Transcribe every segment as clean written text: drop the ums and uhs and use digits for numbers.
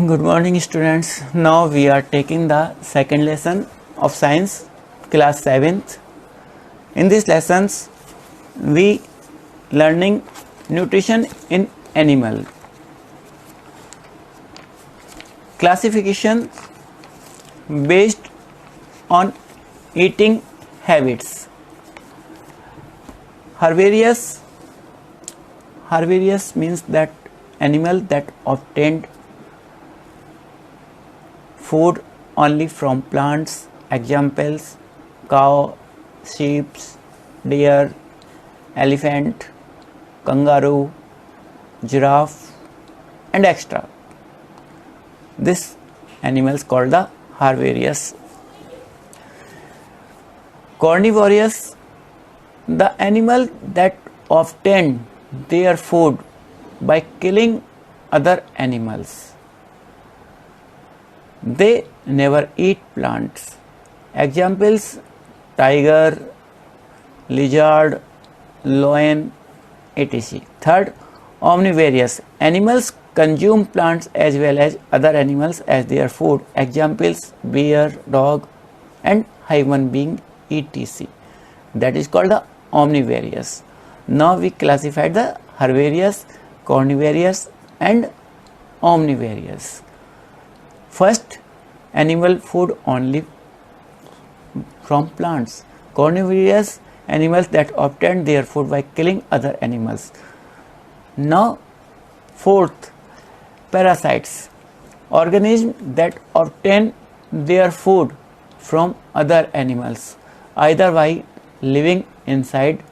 Good morning students. Now we are taking the second lesson of science class 7th. In these lessons we learning nutrition in animal. Classification based on eating habits. Herbivorous means that animal that obtained food only from plants. Examples: cow, sheep, deer, elephant, kangaroo, giraffe and extra. This animals called the herbivorous. Carnivorous, the animal that obtained their food by killing other animals. They never eat plants. Examples: tiger, lizard, lion, etc. Third, omnivorous. Animals consume plants as well as other animals as their food. Examples: bear, dog and human being, etc. That is called the omnivorous. Now we classified the herbivorous, carnivorous and omnivorous. First, animal food only from plants. Carnivorous, animals that obtain their food by killing other animals. Now, fourth, parasites, organisms that obtain their food from other animals, either by living inside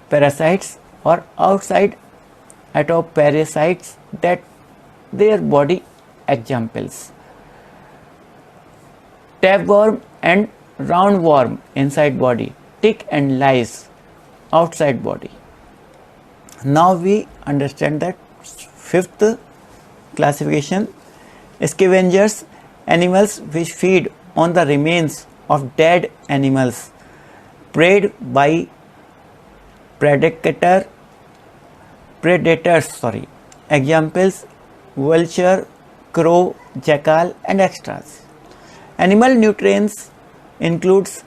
parasites or outside ectoparasites that their body. Examples: tapeworm and roundworm inside body, tick and lice outside body. Now we understand that fifth classification: scavengers, animals which feed on the remains of dead animals, preyed by predators. Examples: vulture, crow, jackal and extras. Animal nutrients includes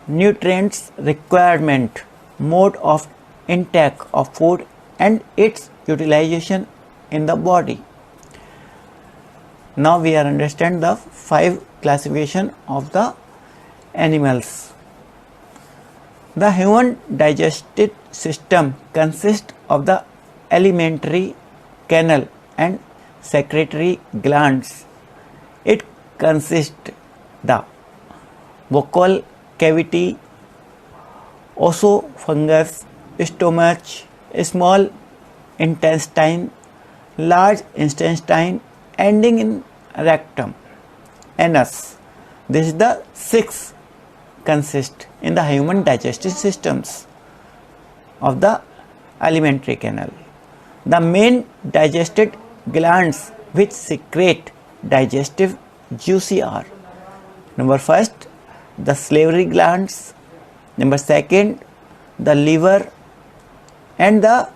nutrients requirement, mode of intake of food and its utilization in the body. Now we are understand the 5 classification of the animals. The human digestive system consists of the alimentary canal and secretory glands. It consists the vocal cavity, esophagus, stomach, small intestine, large intestine ending in rectum, anus. This is the 6 consist in the human digestive systems of the alimentary canal. The main digested glands which secrete digestive juices are: number first, the salivary glands; number second, the liver and the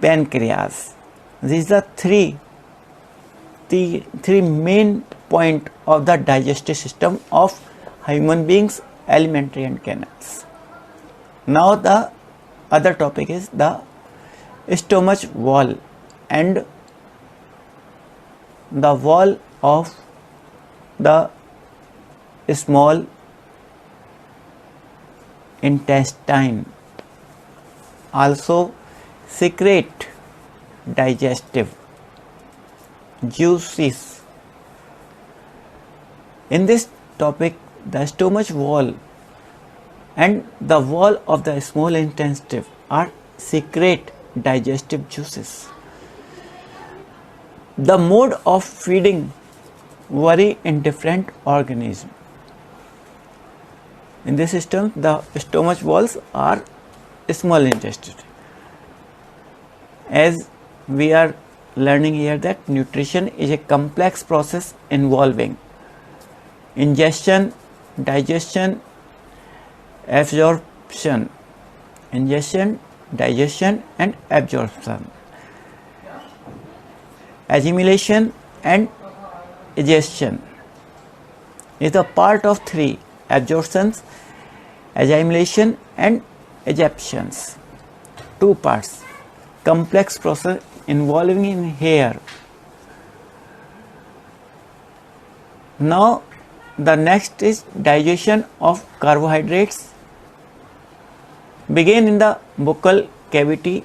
pancreas. These are three main point of the digestive system of human beings, alimentary and canals. Now the other topic is the stomach wall and the wall of the small intestine also secrete digestive juices. In this topic, the stomach wall and the wall of the small intestine are secrete digestive juices. The mode of feeding vary in different organisms. In this system, the stomach walls are small intestine. As we are learning here that nutrition is a complex process involving ingestion, digestion, absorption, ingestion, digestion and absorption. assimilation and digestion is a part of three: absorptions, assimilation and adaptations. Two parts, complex process involving in here. Now the next is digestion of carbohydrates. Begin in the buccal cavity.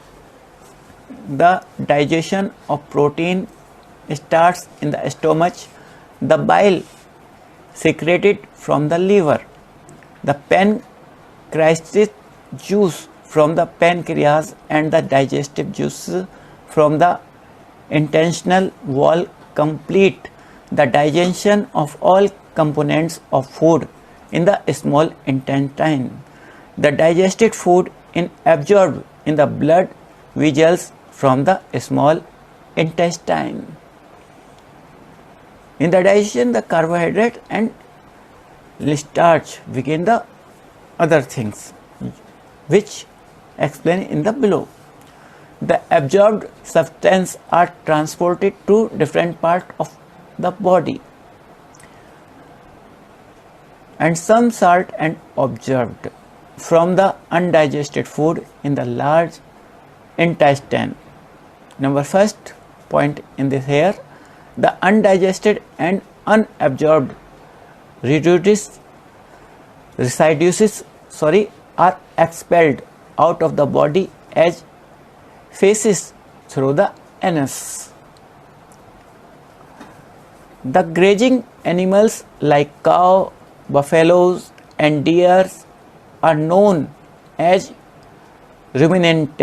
The digestion of protein starts in the stomach. The bile secreted from the liver. The pancreatic juice from the pancreas and the digestive juices from the intestinal wall complete the digestion of all components of food in the small intestine. The digested food is absorbed in the blood vessels from the small intestine. In the digestion, the carbohydrate and starch begin the other things which explain in the below. The absorbed substance are transported to different parts of the body, and some salt and observed from the undigested food in the large intestine. Number first point in this here, the undigested and unabsorbed residues are expelled out of the body as feces through the anus. The grazing animals like cow, buffaloes and deers are known as ruminants.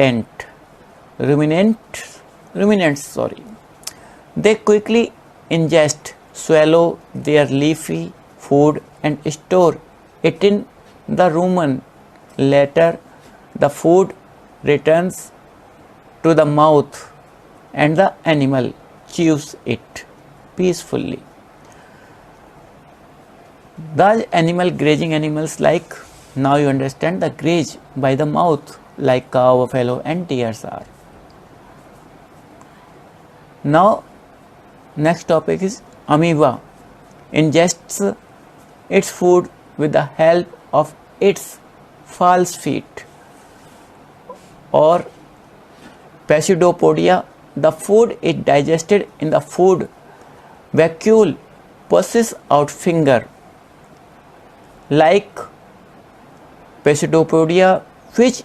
They quickly ingest, swallow their leafy food and store it in the rumen. Later, the food returns to the mouth and the animal chews it peacefully. The grazing animals like, now you understand, the graze by the mouth like cow, buffalo and deers are. Now next topic is amoeba ingests its food with the help of its false feet or pseudopodia. The food is digested in the food vacuole, pushes out finger like pseudopodia which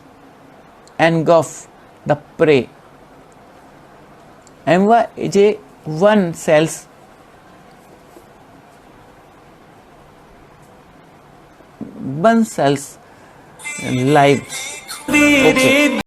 engulf the prey. Amoeba is a one cells life. Okay.